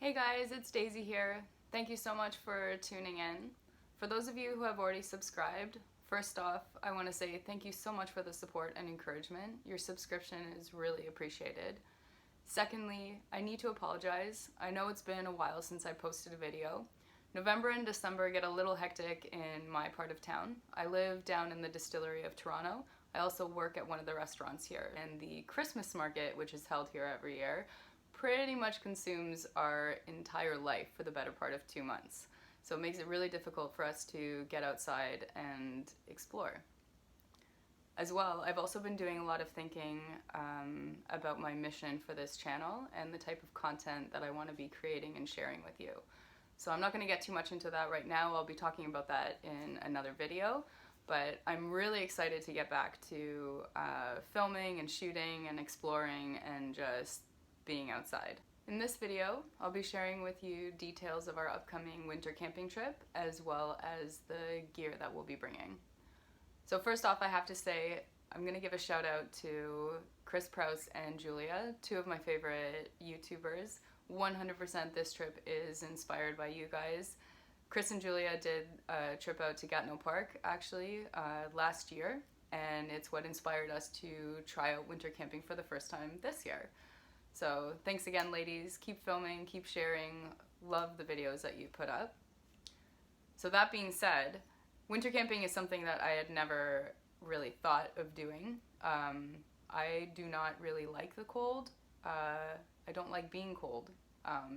Hey guys, it's Daisy here. Thank you so much for tuning in. For those of you who have already subscribed, first off, I want to say thank you so much for the support and encouragement. Your subscription is really appreciated. Secondly, I need to apologize. I know it's been a while since I posted a video. November and December get a little hectic in my part of town. I live down in the distillery of Toronto. I also work at one of the restaurants here, and the Christmas market, which is held here every year, pretty much consumes our entire life for the better part of 2 months. So it makes it really difficult for us to get outside and explore. As well, I've also been doing a lot of thinking about my mission for this channel and the type of content that I want to be creating and sharing with you. So I'm not going to get too much into that right now. I'll be talking about that in another video. But I'm really excited to get back to filming and shooting and exploring and just being outside. In this video, I'll be sharing with you details of our upcoming winter camping trip, as well as the gear that we'll be bringing. So first off, I have to say, I'm gonna give a shout out to Chris Prouse and Julia, two of my favorite YouTubers. 100% this trip is inspired by you guys. Chris and Julia did a trip out to Gatineau Park, actually, last year, and it's what inspired us to try out winter camping for the first time this year. So thanks again, ladies. Keep filming, keep sharing. Love the videos that you put up. So that being said, winter camping is something that I had never really thought of doing. I do not really like the cold. I don't like being cold.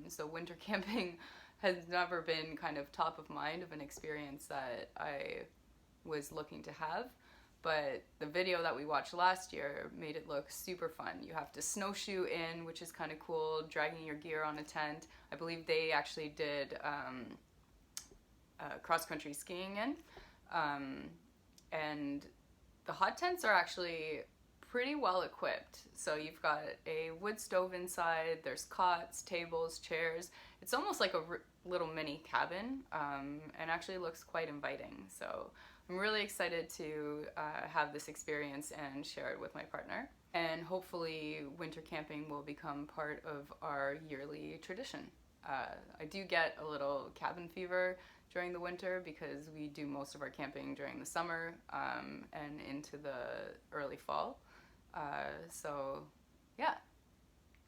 So winter camping has never been kind of top of mind of an experience that I was looking to have. But the video that we watched last year made it look super fun. You have to snowshoe in, which is kind of cool, dragging your gear on a tent. I believe they actually did cross-country skiing in. And the hot tents are actually pretty well equipped. So you've got a wood stove inside, there's cots, tables, chairs. It's almost like a little mini cabin, and actually looks quite inviting. So I'm really excited to have this experience and share it with my partner. And hopefully winter camping will become part of our yearly tradition. I do get a little cabin fever during the winter because we do most of our camping during the summer and into the early fall. So yeah,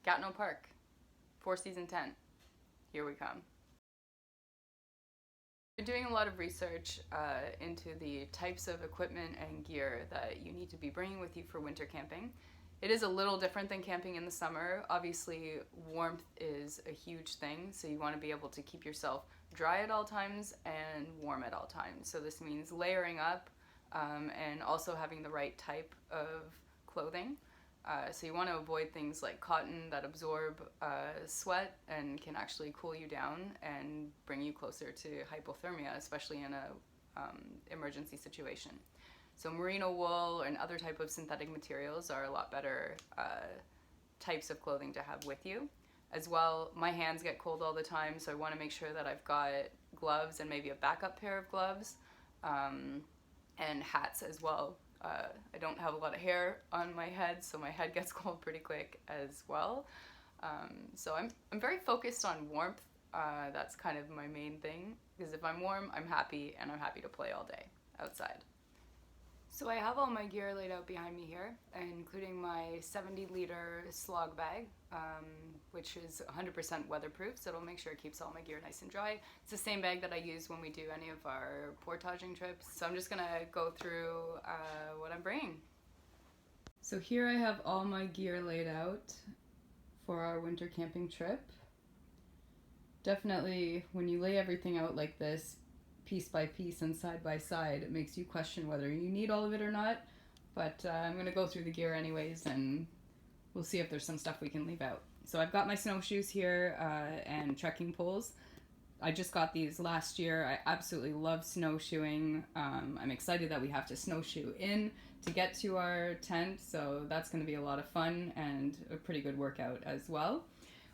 Gatineau Park, 4-season tent, here we come. I've been doing a lot of research into the types of equipment and gear that you need to be bringing with you for winter camping. It is a little different than camping in the summer. Obviously, warmth is a huge thing, so you want to be able to keep yourself dry at all times and warm at all times. So this means layering up and also having the right type of clothing. So you want to avoid things like cotton that absorb sweat and can actually cool you down and bring you closer to hypothermia, especially in a emergency situation. So merino wool and other type of synthetic materials are a lot better types of clothing to have with you. As well, my hands get cold all the time, so I want to make sure that I've got gloves and maybe a backup pair of gloves, and hats as well. I don't have a lot of hair on my head, so my head gets cold pretty quick as well. So I'm very focused on warmth. That's kind of my main thing, because if I'm warm, I'm happy, and I'm happy to play all day outside. So I have all my gear laid out behind me here, including my 70-liter slog bag, which is 100% weatherproof, so it'll make sure it keeps all my gear nice and dry. It's the same bag that I use when we do any of our portaging trips. So I'm just gonna go through what I'm bringing. So here I have all my gear laid out for our winter camping trip. Definitely, when you lay everything out like this, piece by piece and side by side, it makes you question whether you need all of it or not, but I'm going to go through the gear anyways, and we'll see if there's some stuff we can leave out. So I've got my snowshoes here and trekking poles. I just got these last year. I absolutely love snowshoeing. I'm excited that we have to snowshoe in to get to our tent, so that's going to be a lot of fun and a pretty good workout as well.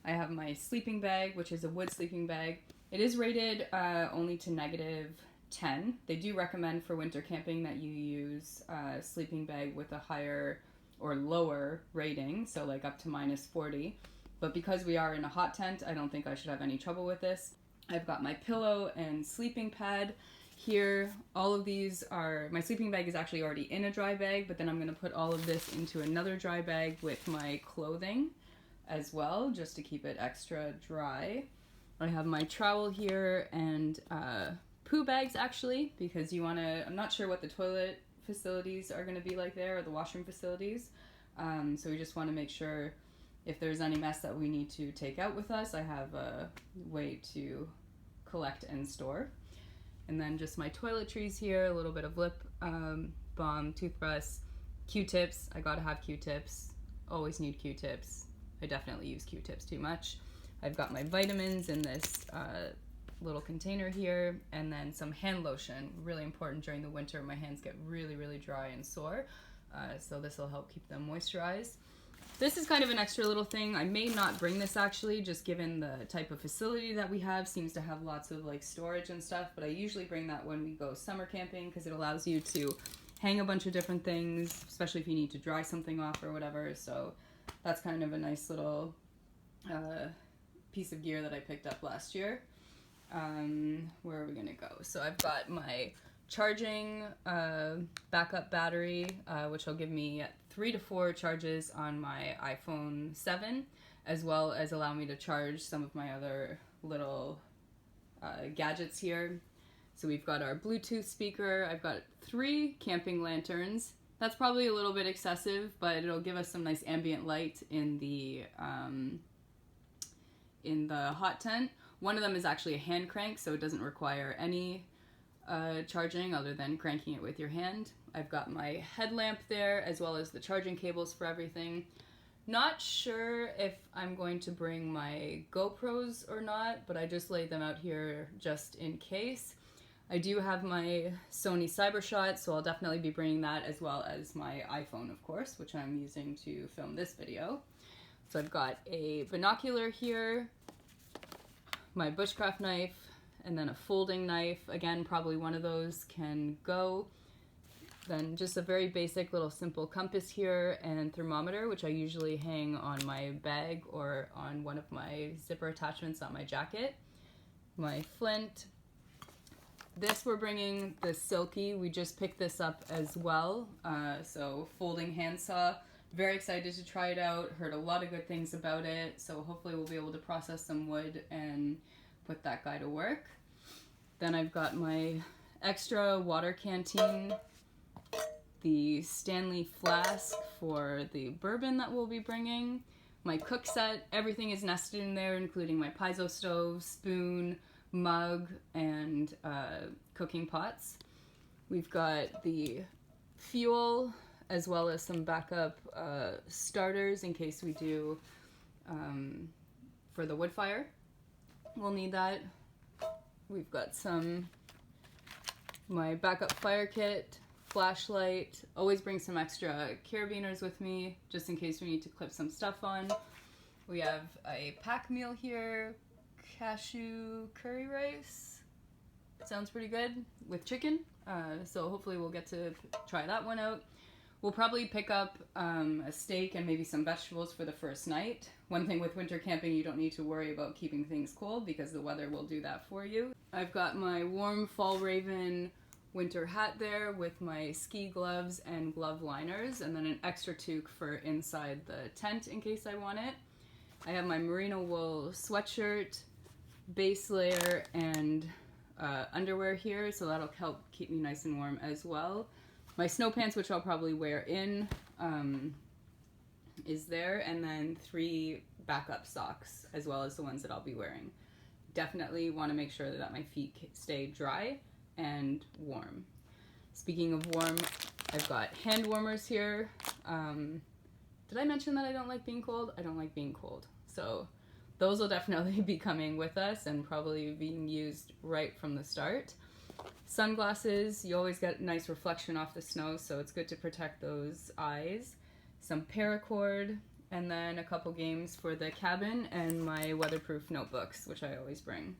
I have my sleeping bag, which is a wood sleeping bag. It is rated only to -10. They do recommend for winter camping that you use a sleeping bag with a higher or lower rating, so like up to -40. but because we are in a hot tent, I don't think I should have any trouble with this. I've got my pillow and sleeping pad here. All of these are, my sleeping bag is actually already in a dry bag, but then I'm going to put all of this into another dry bag with my clothing as well, just to keep it extra dry. I have my trowel here and poo bags actually, because you want to, I'm not sure what the toilet facilities are going to be like there, or the washroom facilities. So we just want to make sure if there's any mess that we need to take out with us, I have a way to collect and store. And then just my toiletries here, a little bit of lip balm, toothbrush, Q-tips. I gotta have Q-tips. Always need Q-tips. I definitely use Q-tips too much. I've got my vitamins in this little container here, and then some hand lotion. Really important during the winter. My hands get really, really dry and sore, so this will help keep them moisturized. This is kind of an extra little thing. I may not bring this actually, just given the type of facility that we have. Seems to have lots of like storage and stuff, but I usually bring that when we go summer camping because it allows you to hang a bunch of different things, especially if you need to dry something off or whatever. So that's kind of a nice little piece of gear that I picked up last year. Where are we gonna go? So I've got my charging backup battery, which will give me 3 to 4 charges on my iPhone 7, as well as allow me to charge some of my other little gadgets here. So we've got our Bluetooth speaker. I've got 3 camping lanterns. That's probably a little bit excessive, but it'll give us some nice ambient light in the hot tent. One of them is actually a hand crank, so it doesn't require any charging other than cranking it with your hand. I've got my headlamp there, as well as the charging cables for everything. Not sure if I'm going to bring my GoPros or not, but I just laid them out here just in case. I do have my Sony CyberShot, so I'll definitely be bringing that, as well as my iPhone, of course, which I'm using to film this video. So I've got a binocular here, my bushcraft knife, and then a folding knife. Again, probably one of those can go. Then just a very basic little simple compass here and thermometer, which I usually hang on my bag or on one of my zipper attachments on my jacket. My flint. This we're bringing the Silky. We just picked this up as well. So folding handsaw. Very excited to try it out. Heard a lot of good things about it. So hopefully we'll be able to process some wood and put that guy to work. Then I've got my extra water canteen, the Stanley flask for the bourbon that we'll be bringing, my cook set. Everything is nested in there, including my piezo stove, spoon, mug, and cooking pots. We've got the fuel, as well as some backup starters in case we do for the wood fire. We'll need that. We've got my backup fire kit, flashlight. Always bring some extra carabiners with me, just in case we need to clip some stuff on. We have a pack meal here, cashew curry rice. Sounds pretty good with chicken. So hopefully we'll get to try that one out. We'll probably pick up a steak and maybe some vegetables for the first night. One thing with winter camping, you don't need to worry about keeping things cold because the weather will do that for you. I've got my warm Fall Raven winter hat there with my ski gloves and glove liners, and then an extra toque for inside the tent in case I want it. I have my merino wool sweatshirt, base layer, and underwear here, so that'll help keep me nice and warm as well. My snow pants, which I'll probably wear in, is there, and then 3 backup socks, as well as the ones that I'll be wearing. Definitely want to make sure that my feet stay dry and warm. Speaking of warm, I've got hand warmers here. Did I mention that I don't like being cold? I don't like being cold. So those will definitely be coming with us and probably being used right from the start. Sunglasses, you always get nice reflection off the snow, so it's good to protect those eyes. Some paracord, and then a couple games for the cabin, and my weatherproof notebooks, which I always bring.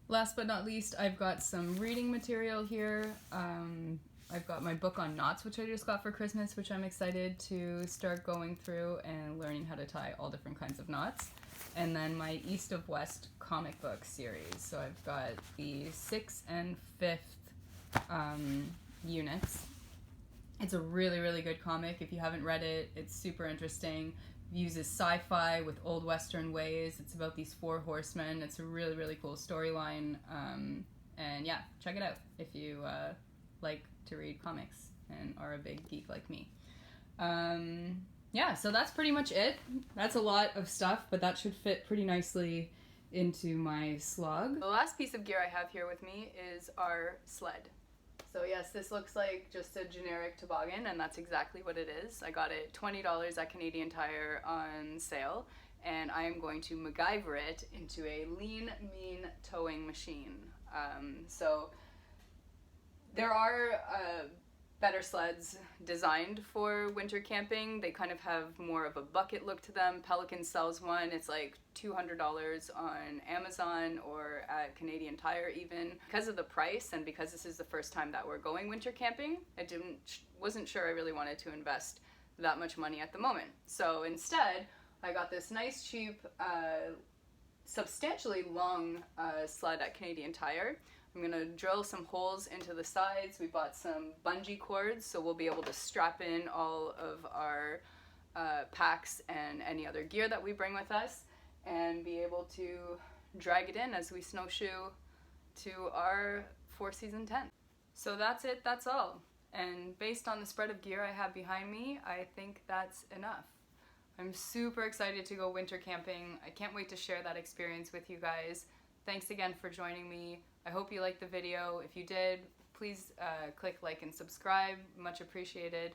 Last but not least, I've got some reading material here. I've got my book on knots, which I just got for Christmas, which I'm excited to start going through and learning how to tie all different kinds of knots. and then my East of West comic book series. So I've got the 6th and 5th units. It's a really, really good comic. If you haven't read it, it's super interesting. It uses sci-fi with old Western ways. It's about these 4 horsemen. It's a really, really cool storyline. And yeah, check it out if you like to read comics and are a big geek like me. Yeah, so that's pretty much it. That's a lot of stuff, but that should fit pretty nicely into my slug. The last piece of gear I have here with me is our sled. So yes, this looks like just a generic toboggan, and that's exactly what it is. I got it $20 at Canadian Tire on sale, and I am going to MacGyver it into a lean, mean towing machine. So there are better sleds designed for winter camping. They kind of have more of a bucket look to them. Pelican sells one. It's like $200 on Amazon or at Canadian Tire even. Because of the price and because this is the first time that we're going winter camping, I wasn't sure I really wanted to invest that much money at the moment. So instead, I got this nice cheap, substantially long sled at Canadian Tire. I'm gonna drill some holes into the sides. We bought some bungee cords, so we'll be able to strap in all of our packs and any other gear that we bring with us and be able to drag it in as we snowshoe to our 4-season tent. So that's it, that's all. And based on the spread of gear I have behind me, I think that's enough. I'm super excited to go winter camping. I can't wait to share that experience with you guys. Thanks again for joining me. I hope you liked the video. If you did, please click like and subscribe. Much appreciated.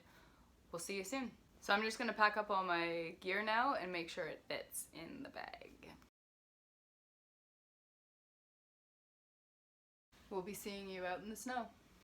We'll see you soon. So I'm just gonna pack up all my gear now and make sure it fits in the bag. We'll be seeing you out in the snow.